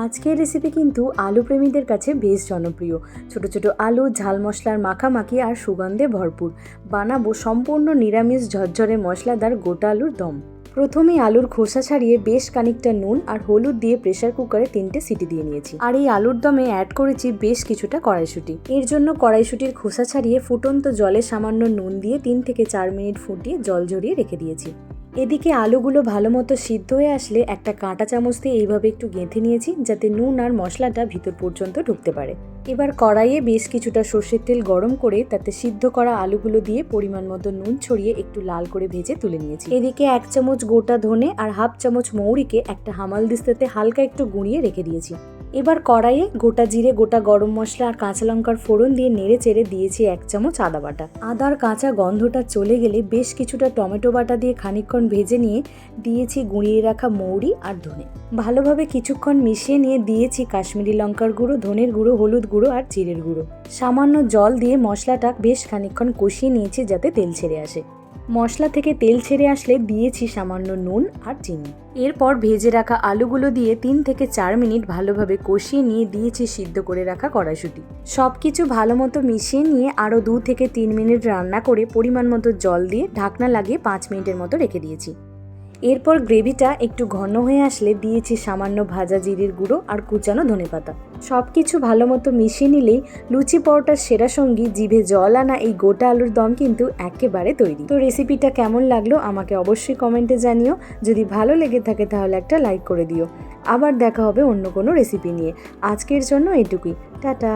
আজকের রেসিপি কিন্তু আলু প্রেমীদের কাছে বেশ জনপ্রিয়। ছোট ছোট আলু, ঝাল মশলার মাখামাখি আর সুগন্ধে ভরপুর বানাবো সম্পূর্ণ নিরামিষ ঝরঝরে মশলাদার গোটা আলুর দম। প্রথমে আলুর খোসা ছাড়িয়ে বেশ খানিকটা নুন আর হলুদ দিয়ে প্রেসার কুকারে 3টে সিটি দিয়ে নিয়েছি। আর এই আলুর দমে অ্যাড করেছি বেশ কিছুটা কড়াইশুঁটি। এর জন্য কড়াইশুঁটির খোসা ছাড়িয়ে ফুটন্ত জলে সামান্য নুন দিয়ে 3 থেকে 4 মিনিট ফুটিয়ে জল ঝরিয়ে রেখে দিয়েছি। এদিকে আলুগুলো ভালো মতো সিদ্ধ হয়ে আসলে একটা কাঁটা চামচ দিয়ে এইভাবে একটু গেঁথে নিয়েছি, যাতে নুন আর মশলাটা ভিতর পর্যন্ত ঢুকতে পারে। এবার কড়াইয়ে বেশ কিছুটা সর্ষের তেল গরম করে তাতে সিদ্ধ করা আলুগুলো দিয়ে পরিমাণ মতো নুন ছড়িয়ে একটু লাল করে ভেজে তুলে নিয়েছি। এদিকে 1 চামচ গোটা ধনে আর হাফ চামচ মৌরিকে একটা হামালদিস্তাতে হালকা একটু গুঁড়িয়ে রেখে দিয়েছি। এবার কড়াইয়ে গোটা জিরে, গোটা গরম মশলা আর কাঁচা লঙ্কার ফোড়ন দিয়ে নেড়ে চেড়ে দিয়েছি 1 চামচ আদা বাটা। আদার কাঁচা গন্ধটা চলে গেলে বেশ কিছুটা টমেটো বাটা দিয়ে খানিকক্ষণ ভেজে নিয়ে দিয়েছি গুঁড়িয়ে রাখা মৌরি আর ধনে। ভালোভাবে কিছুক্ষণ মিশিয়ে নিয়ে দিয়েছি কাশ্মীরি লঙ্কার গুঁড়ো, ধনের গুঁড়ো, হলুদ গুঁড়ো আর জিরের গুঁড়ো। সামান্য জল দিয়ে মশলাটা বেশ খানিকক্ষণ কষিয়ে নিয়েছি যাতে তেল ছেড়ে আসে। মশলা থেকে তেল ছেড়ে আসলে দিয়েছি সামান্য নুন আর চিনি। এরপর ভেজে রাখা আলুগুলো দিয়ে 3 থেকে 4 মিনিট ভালোভাবে কষিয়ে নিয়ে দিয়েছি সিদ্ধ করে রাখা কড়াইশুঁটি। সব কিছু ভালো মতো মিশিয়ে নিয়ে আরও 2 থেকে 3 মিনিট রান্না করে পরিমাণ মতো জল দিয়ে ঢাকনা লাগিয়ে 5 মিনিটের মতো রেখে দিয়েছি। এরপর গ্রেভিটা একটু ঘন হয়ে আসলে দিয়েছি সামান্য ভাজা জিরের গুঁড়ো আর কুচানো ধনেপাতা। সব কিছু ভালো মতো মিশিয়ে নিলেই লুচি পরোটার সেরা সঙ্গী জিভে জল আনা এই গোটা আলুর দম কিন্তু একেবারে তৈরি। তো রেসিপিটা কেমন লাগলো আমাকে অবশ্যই কমেন্টে জানিও। যদি ভালো লেগে থাকে তাহলে একটা লাইক করে দিও। আবার দেখা হবে অন্য কোনো রেসিপি নিয়ে। আজকের জন্য এটুকুই। টাটা।